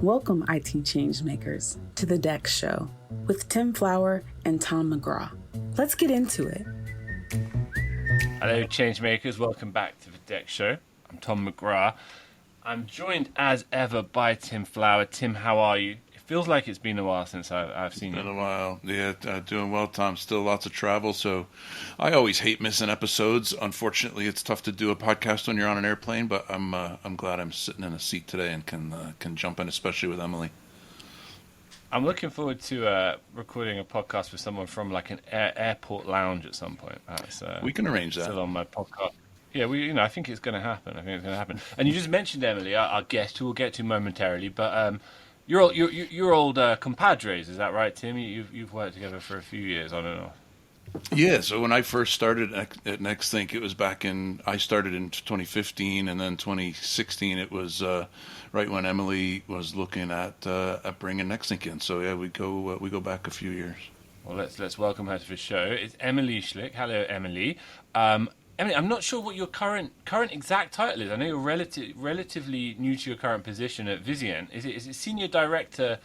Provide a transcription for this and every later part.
Welcome, IT changemakers, to the DEX show with Tim Flower and Tom McGraw. Let's get into it. Hello, changemakers. Welcome back to the DEX show. I'm Tom McGraw. I'm joined as ever by Tim Flower. Tim, how are you? It feels like it's been a while since I've seen you. It's been a while. Yeah, doing well, Tom. Still lots of travel, so I always hate missing episodes. Unfortunately, it's tough to do a podcast when you're on an airplane, but I'm glad I'm sitting in a seat today and can jump in, especially with Emily. I'm looking forward to recording a podcast with someone from like an airport lounge at some point. We can arrange that. Still on my podcast. Yeah, I think it's going to happen. And you just mentioned Emily, our guest, who we'll get to momentarily. But you're old compadres, is that right, Tim? You've worked together for a few years, on and off. Yeah. So when I first started at NextThink, it was I started in 2015, and then 2016 it was right when Emily was looking at bringing NextThink in. So yeah, we go back a few years. Well, let's welcome her to the show. It's Emily Schlick. Hello, Emily. Emily, I'm not sure what your current exact title is. I know you're relatively new to your current position at Vizient. Is it Senior Director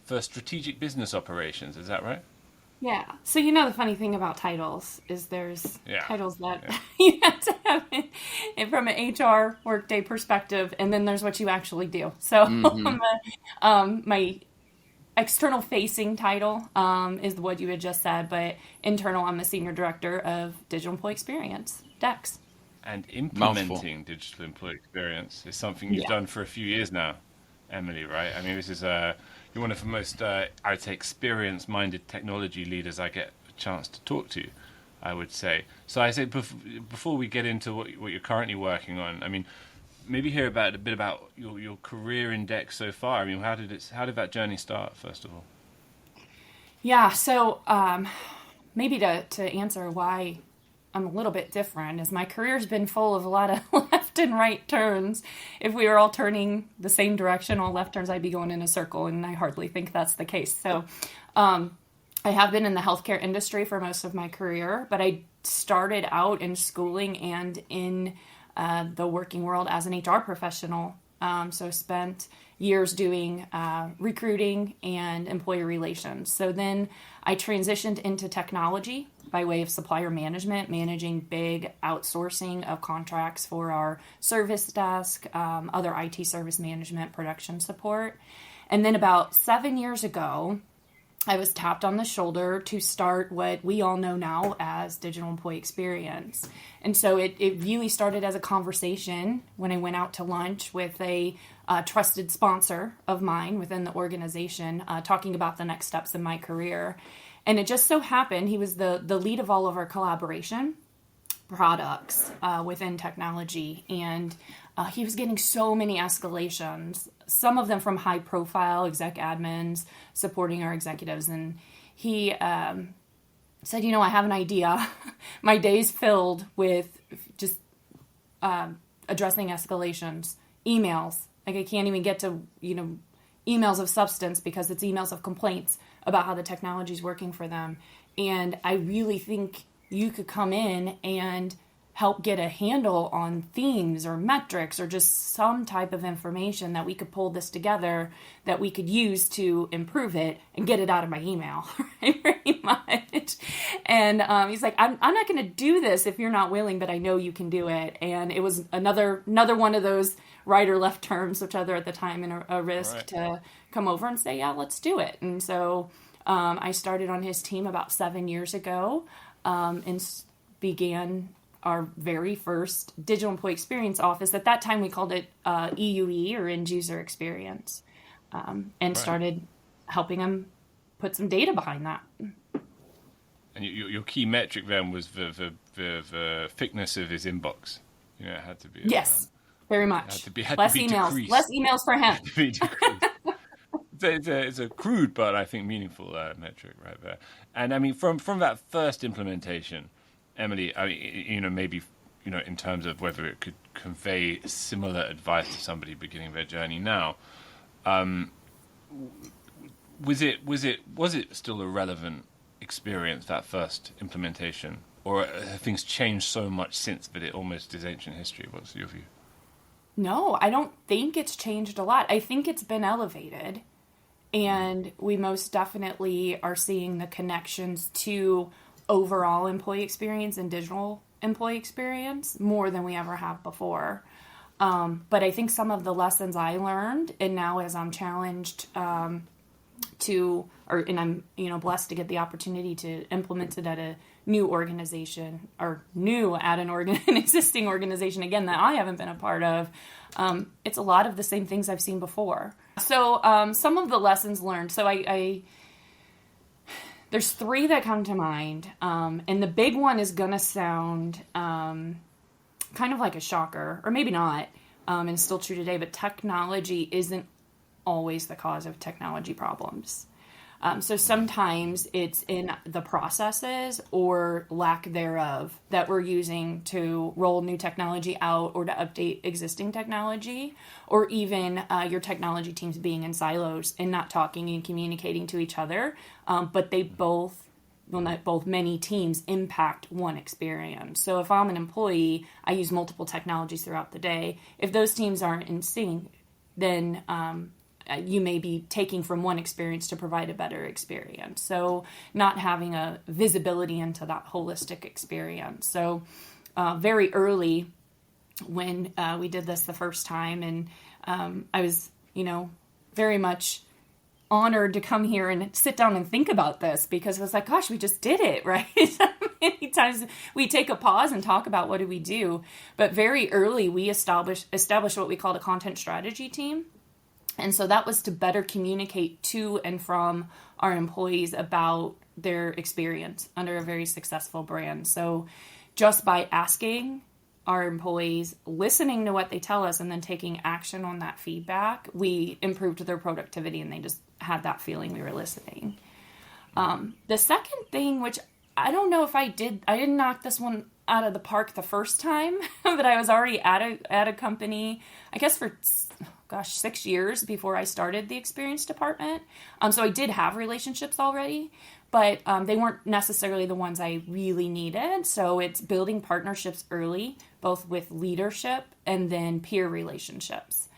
for Strategic Business Operations? Is that right? Yeah. So the funny thing about titles is there's titles that you have to have it from an HR workday perspective, and then there's what you actually do. So my external facing title is what you had just said, but internal, I'm the Senior Director of Digital Employee Experience, DEX. And implementing digital employee experience is something you've done for a few years now, Emily, right? I mean, this is you're one of the most, I would say, experience-minded technology leaders I get a chance to talk to, I would say. So I say, before we get into what you're currently working on, I mean, maybe hear a bit about your career in DEX so far. I mean, how did that journey start, first of all? Yeah, so maybe to answer why I'm a little bit different is my career's been full of a lot of left and right turns. If we were all turning the same direction, all left turns, I'd be going in a circle, and I hardly think that's the case. So I have been in the healthcare industry for most of my career, but I started out in schooling and in the working world as an HR professional. So spent years doing recruiting and employee relations. So then I transitioned into technology by way of supplier management, managing big outsourcing of contracts for our service desk, other IT service management, production support. And then about 7 years ago, I was tapped on the shoulder to start what we all know now as Digital Employee Experience. And so it really started as a conversation when I went out to lunch with a trusted sponsor of mine within the organization, talking about the next steps in my career. And it just so happened he was the lead of all of our collaboration products within technology. And he was getting so many escalations, some of them from high-profile exec admins supporting our executives. And he said, I have an idea. My day's filled with just addressing escalations, emails. Like I can't even get to, emails of substance because it's emails of complaints about how the technology is working for them. And I really think you could come in and help get a handle on themes or metrics or just some type of information that we could pull this together that we could use to improve it and get it out of my email, right? Very much. And he's like, I'm not going to do this if you're not willing, but I know you can do it. And it was another one of those right or left terms, which other at the time, and a risk to come over and say, yeah, let's do it. And so I started on his team about 7 years ago and began our very first Digital Employee Experience office. At that time, we called it EUE, or End User Experience, and started helping them put some data behind that. And your key metric then was the thickness of his inbox. It had to be. Yes, very much. Had less to be emails. Decreased. Less emails for him. It's a crude but I think meaningful metric right there. And I mean, from that first implementation, Emily, I mean, maybe in terms of whether it could convey similar advice to somebody beginning their journey now, was it still a relevant experience, that first implementation, or have things changed so much since that it almost is ancient history? What's your view? No, I don't think it's changed a lot. I think it's been elevated. And we most definitely are seeing the connections to overall employee experience and digital employee experience more than we ever have before. But I think some of the lessons I learned, and now as I'm challenged and I'm blessed to get the opportunity to implement it at a new organization, or new at an existing organization again that I haven't been a part of. It's a lot of the same things I've seen before. So some of the lessons learned. So there's 3 that come to mind, and the big one is gonna sound kind of like a shocker, or maybe not, and it's still true today. But technology isn't always the cause of technology problems. So sometimes it's in the processes or lack thereof that we're using to roll new technology out or to update existing technology, or even your technology teams being in silos and not talking and communicating to each other. But many teams impact one experience. So if I'm an employee, I use multiple technologies throughout the day. If those teams aren't in sync, then you may be taking from one experience to provide a better experience. So not having a visibility into that holistic experience. So very early when we did this the first time, and I was, very much honored to come here and sit down and think about this, because it was like, gosh, we just did it, right? Many times we take a pause and talk about what do we do. But very early we established what we called a content strategy team. And so that was to better communicate to and from our employees about their experience under a very successful brand. So just by asking our employees, listening to what they tell us, and then taking action on that feedback, we improved their productivity, and they just had that feeling we were listening. The second thing, which I don't know if I didn't knock this one out of the park the first time, but I was already at a company, I guess for 6 years before I started the experience department. So I did have relationships already, but they weren't necessarily the ones I really needed. So it's building partnerships early, both with leadership and then peer relationships.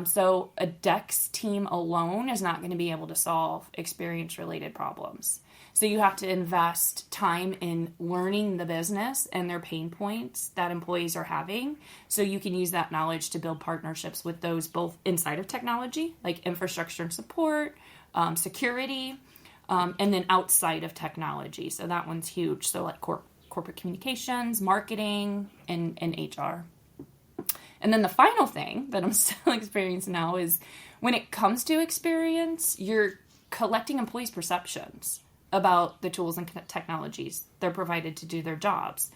So a DEX team alone is not going to be able to solve experience-related problems. So you have to invest time in learning the business and their pain points that employees are having, so you can use that knowledge to build partnerships with those both inside of technology, like infrastructure and support, security, and then outside of technology. So that one's huge. So like corporate communications, marketing, and HR. And then the final thing that I'm still experiencing now is when it comes to experience, you're collecting employees' perceptions about the tools and technologies they're provided to do their jobs.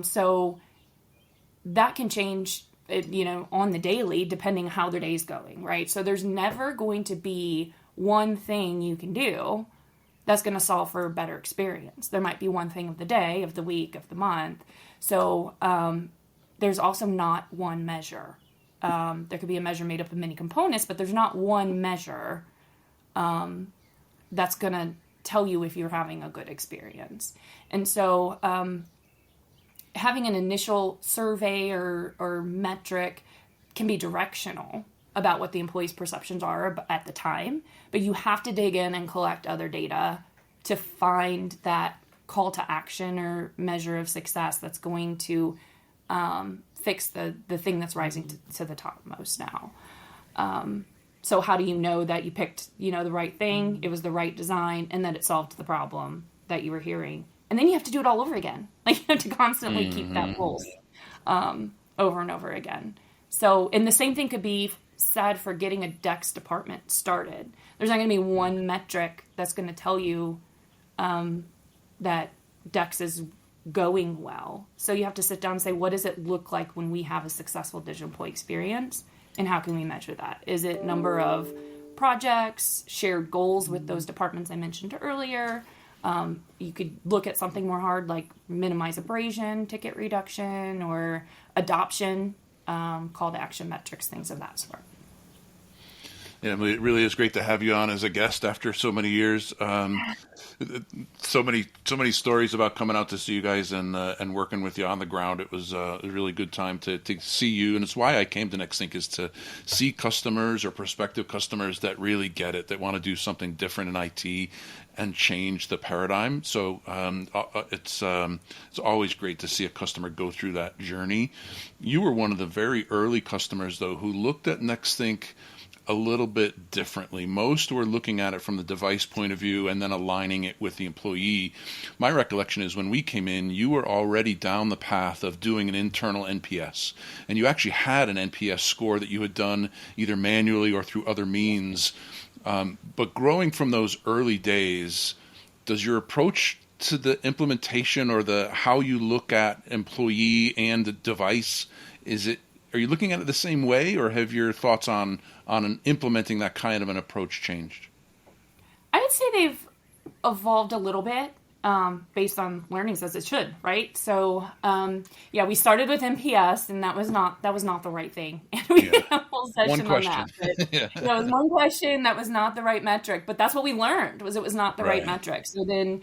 So that can change, on the daily, depending how their day's going, right? So there's never going to be one thing you can do that's going to solve for a better experience. There might be one thing of the day, of the week, of the month. So there's also not one measure. There could be a measure made up of many components, but there's not one measure that's going to tell you if you're having a good experience. And so having an initial survey or metric can be directional about what the employee's perceptions are at the time, but you have to dig in and collect other data to find that call to action or measure of success that's going to fix the thing that's rising to the top most now. So how do you know that you picked, the right thing, it was the right design, and that it solved the problem that you were hearing? And then you have to do it all over again. Like, you have to constantly keep that pulse over and over again. So, and the same thing could be said for getting a DEX department started. There's not going to be one metric that's going to tell you that DEX is going well. So you have to sit down and say, what does it look like when we have a successful digital employee experience? And how can we measure that? Is it number of projects, shared goals with those departments I mentioned earlier? You could look at something more hard like minimize abrasion, ticket reduction, or adoption, call to action metrics, things of that sort. Yeah, it really is great to have you on as a guest after so many years. So many stories about coming out to see you guys and working with you on the ground. It was a really good time to see you, and it's why I came to NextThink, is to see customers or prospective customers that really get it, that want to do something different in IT and change the paradigm. So it's always great to see a customer go through that journey. You were one of the very early customers, though, who looked at NextThink a little bit differently. Most were looking at it from the device point of view and then aligning it with the employee. My recollection is when we came in, you were already down the path of doing an internal NPS. And you actually had an NPS score that you had done either manually or through other means. But growing from those early days, does your approach to the implementation or the how you look at employee and the device, are you looking at it the same way, or have your thoughts on implementing that kind of an approach changed? I would say they've evolved a little bit based on learnings, as it should, right? So, we started with NPS, and that was not the right thing. And we had a whole session on that. But, Yeah. it was one question that was not the right metric, but that's what we learned, was it was not the right metric. So then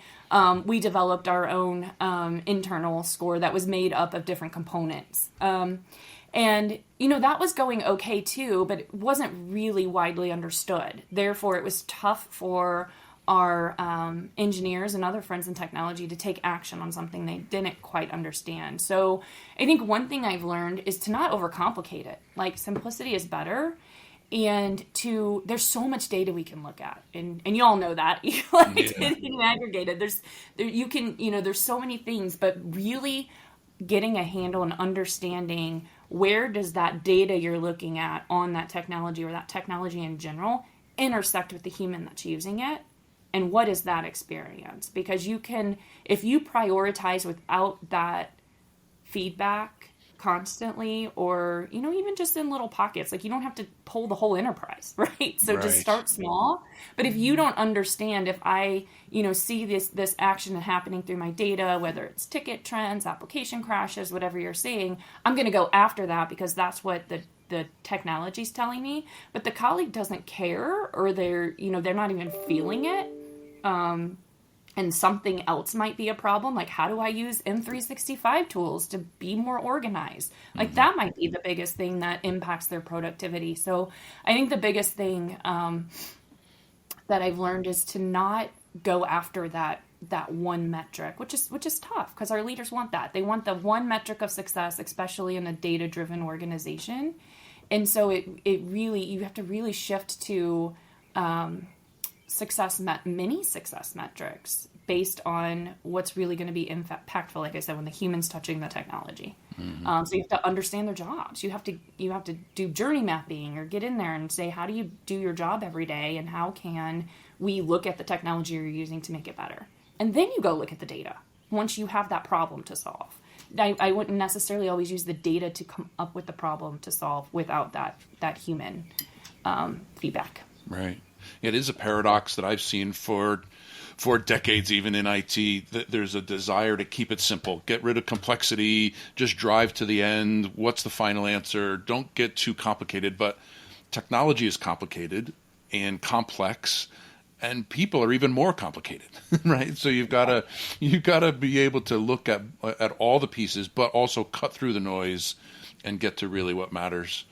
we developed our own internal score that was made up of different components. And, that was going okay too, but it wasn't really widely understood. Therefore, it was tough for our engineers and other friends in technology to take action on something they didn't quite understand. So I think one thing I've learned is to not overcomplicate it. Like, simplicity is better. And there's so much data we can look at, and you all know that, getting aggregated. There's so many things, but really getting a handle and understanding where does that data you're looking at on that technology or that technology in general intersect with the human that's using it, and what is that experience? Because if you prioritize without that feedback constantly, or even just in little pockets, like, you don't have to pull the whole enterprise, right? So just start small. But if you don't understand, if I see this action happening through my data, whether it's ticket trends, application crashes, whatever you're seeing, I'm going to go after that because that's what the technology's telling me. But the colleague doesn't care, or they're not even feeling it. And something else might be a problem. Like, how do I use M365 tools to be more organized? Like, that might be the biggest thing that impacts their productivity. So I think the biggest thing that I've learned is to not go after that one metric, which is tough, because our leaders want that. They want the one metric of success, especially in a data-driven organization. And so you have to really shift to mini success metrics based on what's really going to be impactful, like I said, when the human's touching the technology. So you have to understand their jobs. You have to do journey mapping, or get in there and say, how do you do your job every day, and how can we look at the technology you're using to make it better? And then you go look at the data once you have that problem to solve. I wouldn't necessarily always use the data to come up with the problem to solve without that human feedback. Right. It is a paradox that I've seen for decades, even in IT, that there's a desire to keep it simple, get rid of complexity, just drive to the end. What's the final answer? Don't get too complicated. But technology is complicated and complex, and people are even more complicated, right? So you've got to be able to look at all the pieces, but also cut through the noise and get to really what matters.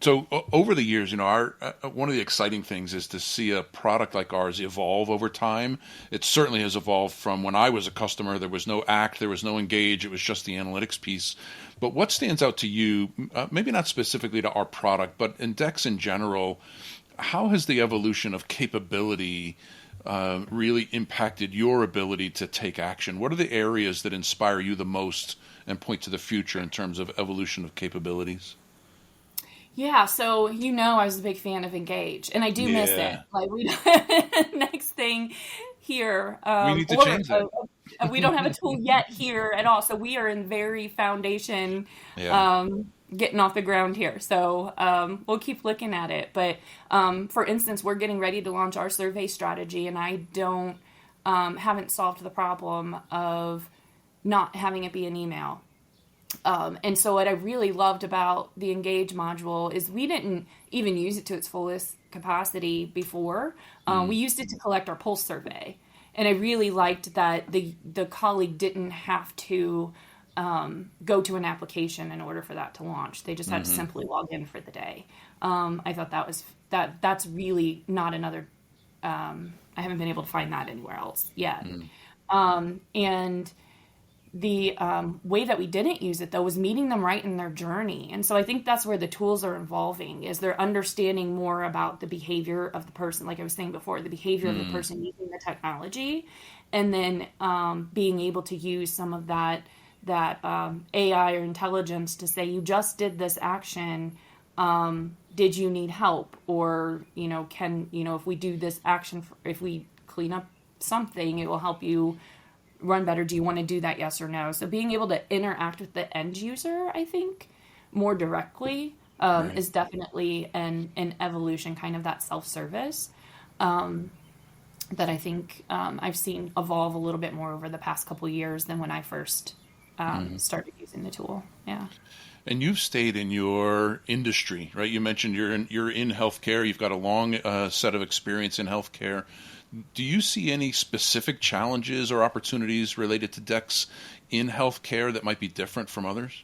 So over the years, one of the exciting things is to see a product like ours evolve over time. It certainly has evolved from when I was a customer. There was no Act, there was no Engage. It was just the analytics piece. But what stands out to you, maybe not specifically to our product, but in DEX in general, how has the evolution of capability really impacted your ability to take action? What are the areas that inspire you the most and point to the future in terms of evolution of capabilities? Yeah, so I was a big fan of Engage, and I do miss it. Like, we next thing here, we need to change that. We don't have a tool yet here at all, so we are in very foundation, getting off the ground here. So we'll keep looking at it. But for instance, we're getting ready to launch our survey strategy, and I haven't solved the problem of not having it be an email. And so what I really loved about the Engage module is we didn't even use it to its fullest capacity before. We used it to collect our pulse survey. And I really liked that the colleague didn't have to go to an application in order for that to launch. They just had to simply log in for the day. I thought that's really not another, I haven't been able to find that anywhere else yet. And the way that we didn't use it, though, was meeting them right in their journey. And so I think that's where the tools are evolving, is they're understanding more about the behavior of the person, like I was saying before, the behavior of the person using the technology, and then being able to use some of that AI or intelligence to say, you just did this action, did you need help? Or, if we do this action, if we clean up something, it will help you run better. Do you want to do that? Yes or no? So being able to interact with the end user, I think, more directly is definitely an evolution, kind of that self-service that I think I've seen evolve a little bit more over the past couple of years than when I first started using the tool. Yeah. And you've stayed in your industry, right? You mentioned you're in healthcare. You've got a long set of experience in healthcare. Do you see any specific challenges or opportunities related to DEX in healthcare that might be different from others?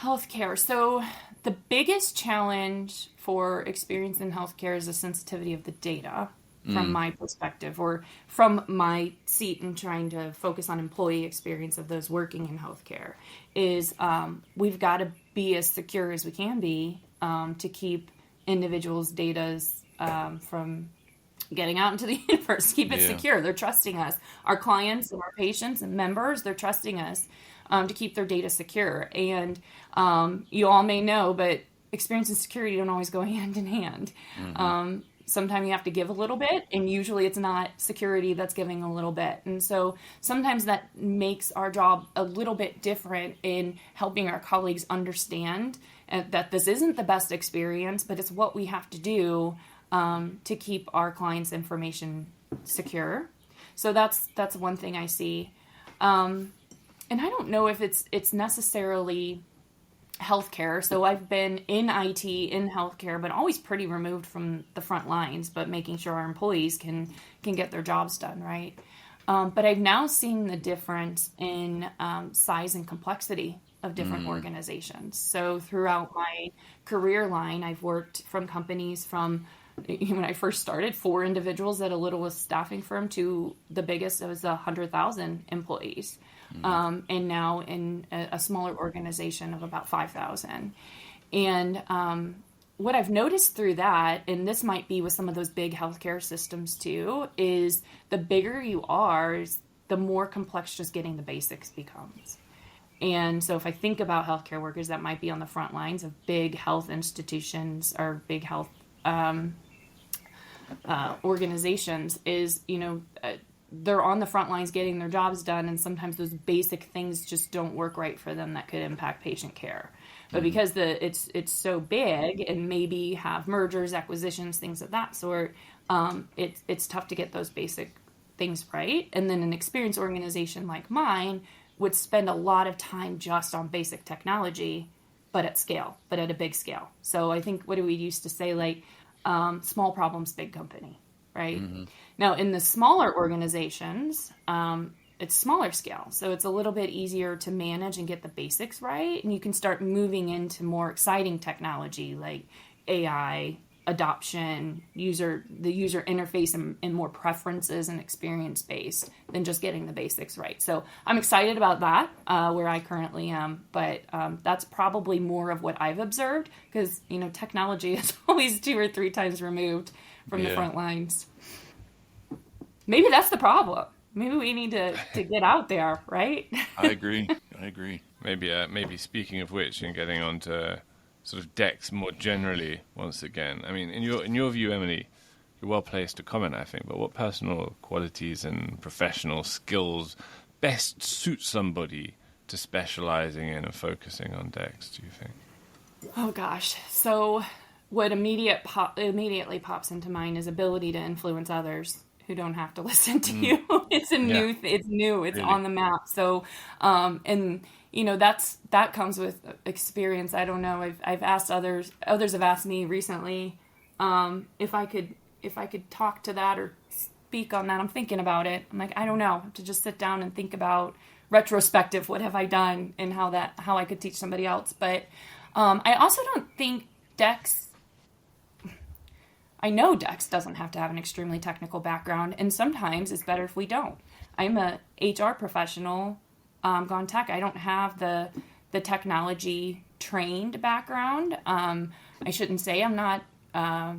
Healthcare. So the biggest challenge for experience in healthcare is the sensitivity of the data from my perspective, or from my seat in trying to focus on employee experience of those working in healthcare, is we've got to be as secure as we can be to keep individuals' data from getting out into the universe. Keep it secure. They're trusting us. Our clients and our patients and members, they're trusting us to keep their data secure. And you all may know, but experience and security don't always go hand in hand. Sometimes you have to give a little bit, and usually it's not security that's giving a little bit. And so sometimes that makes our job a little bit different in helping our colleagues understand that this isn't the best experience, but it's what we have to do to keep our clients' information secure. So that's one thing I see. And I don't know if it's necessarily healthcare. So I've been in IT, in healthcare, but always pretty removed from the front lines, but making sure our employees can get their jobs done, right? But I've now seen the difference in size and complexity of different organizations. So throughout my career line, I've worked from companies from, when I first started, 4 individuals at a littlest staffing firm to the biggest, it was 100,000 employees. And now in a smaller organization of about 5,000. And what I've noticed through that, and this might be with some of those big healthcare systems too, is the bigger you are, the more complex just getting the basics becomes. And so if I think about healthcare workers that might be on the front lines of big health institutions or big health organizations, is, they're on the front lines getting their jobs done, and sometimes those basic things just don't work right for them that could impact patient care. But because it's so big and maybe have mergers, acquisitions, things of that sort, it's tough to get those basic things right. And then an experienced organization like mine would spend a lot of time just on basic technology, but at scale, but at a big scale. So I think, what do we used to say, like, small problems, big company, right? Now, in the smaller organizations, it's smaller scale. So it's a little bit easier to manage and get the basics right. And you can start moving into more exciting technology like AI, adoption, the user interface, and more preferences and experience based than just getting the basics right. So I'm excited about that, where I currently am, but that's probably more of what I've observed, because technology is always 2 or 3 times removed from the front lines. Maybe that's the problem. Maybe we need to get out there, right? I agree. Maybe speaking of which, and getting on to sort of DEX more generally once again. I mean, in your view, Emily, you're well placed to comment, I think, but what personal qualities and professional skills best suit somebody to specializing in and focusing on DEX, do you think? Oh gosh. So what immediately pops into mind is ability to influence others who don't have to listen to you. It's a new, it's new, it's Really. on the map. So, and you know, that comes with experience. I don't know. I've asked others have asked me recently, if I could talk to that or speak on that. I'm thinking about it. I'm like, I don't know. I have to just sit down and think about retrospective. What have I done and how I could teach somebody else. But, I also don't think DEX, I know DEX doesn't have to have an extremely technical background, and sometimes it's better if we don't. I'm a HR professional, gone tech. I don't have the technology trained background. I shouldn't say I'm not a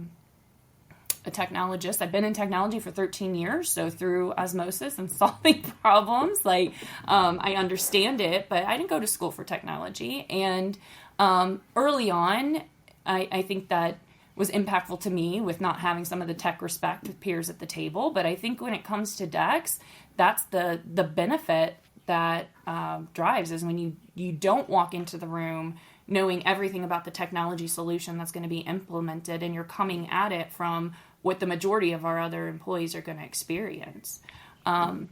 technologist. I've been in technology for 13 years, so through osmosis and solving problems, like I understand it, but I didn't go to school for technology. And early on, I think that was impactful to me with not having some of the tech respect with peers at the table. But I think when it comes to DEX, that's the benefit that drives is when you don't walk into the room knowing everything about the technology solution that's going to be implemented, and you're coming at it from what the majority of our other employees are going to experience. And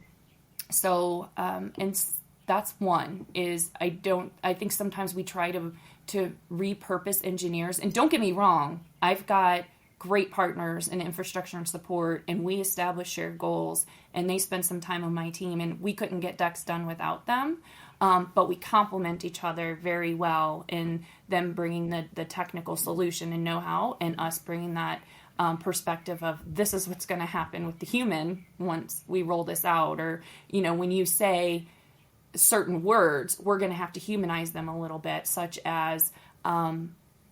that's one is I think sometimes we try to repurpose engineers, and don't get me wrong, I've got great partners in infrastructure and support, and we establish shared goals, and they spend some time on my team, and we couldn't get DEX done without them. But we complement each other very well in them bringing the technical solution and know-how, and us bringing that perspective of this is what's going to happen with the human once we roll this out. Or, you know, when you say certain words, we're going to have to humanize them a little bit, such as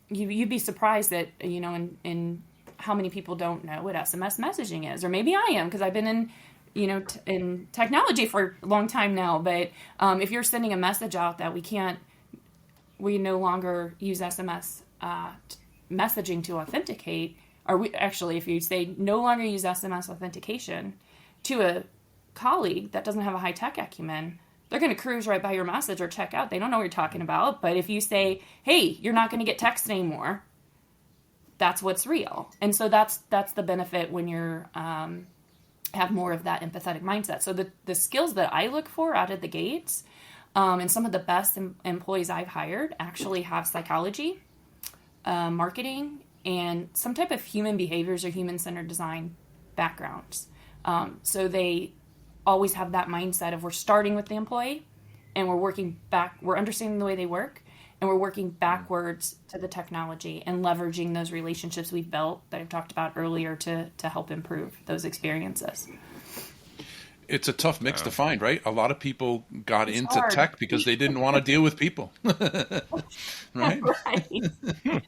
you'd be surprised that, you know, in how many people don't know what SMS messaging is. Or maybe I am, because I've been in in technology for a long time now. But if you're sending a message out that we no longer use SMS messaging to authenticate, or if you say no longer use SMS authentication to a colleague that doesn't have a high tech acumen, they're going to cruise right by your message or check out. They don't know what you're talking about. But if you say, hey, you're not going to get text anymore, that's what's real. And so that's the benefit when you're have more of that empathetic mindset. So the skills that I look for out of the gates, and some of the best employees I've hired actually have psychology, marketing, and some type of human behaviors or human-centered design backgrounds. So they always have that mindset of we're starting with the employee, and we're working back, we're understanding the way they work, and we're working backwards to the technology and leveraging those relationships we've built that I've talked about earlier to help improve those experiences. It's a tough mix to find, right? A lot of people got into hard. tech because they didn't want to deal with people, right? Right.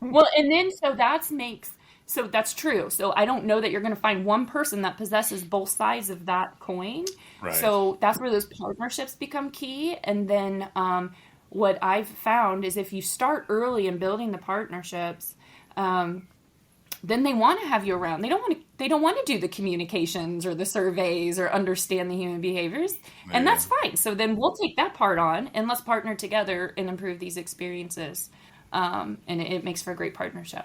Well, and then so that's true. So I don't know that you're going to find one person that possesses both sides of that coin. Right. So that's where those partnerships become key. And then what I've found is if you start early in building the partnerships, then they want to have you around. They don't want to do the communications or the surveys or understand the human behaviors. And that's fine. So then we'll take that part on, and let's partner together and improve these experiences. And it makes for a great partnership.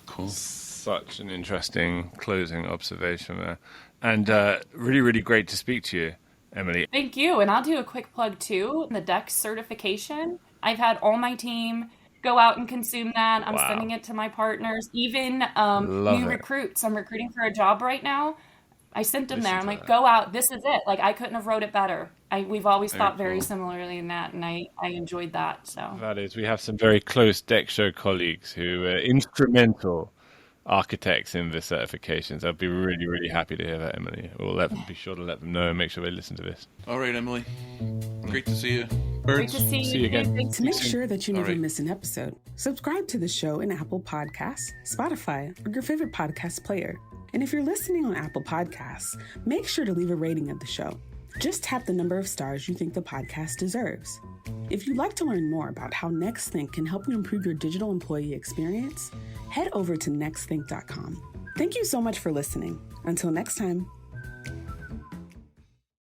Cool. Such an interesting closing observation there. And really, really great to speak to you, Emily. Thank you. And I'll do a quick plug too. The DEX certification. I've had all my team go out and consume that. I'm sending it to my partners, even new recruits. I'm recruiting for a job right now. I sent them there. I'm like, go out. This is it. Like, I couldn't have wrote it better. We've always thought very similarly in that, and I enjoyed that. So that is, we have some very close DEX show colleagues who are instrumental architects in the certifications. I'd be really, really happy to hear that, Emily. We'll be sure to let them know and make sure they listen to this. All right, Emily. Great to see you. Great to see you again. To make sure that you never miss an episode, subscribe to the show in Apple Podcasts, Spotify, or your favorite podcast player. And if you're listening on Apple Podcasts, make sure to leave a rating of the show. Just tap the number of stars you think the podcast deserves. If you'd like to learn more about how NextThink can help you improve your digital employee experience, head over to nextthink.com. Thank you so much for listening. Until next time.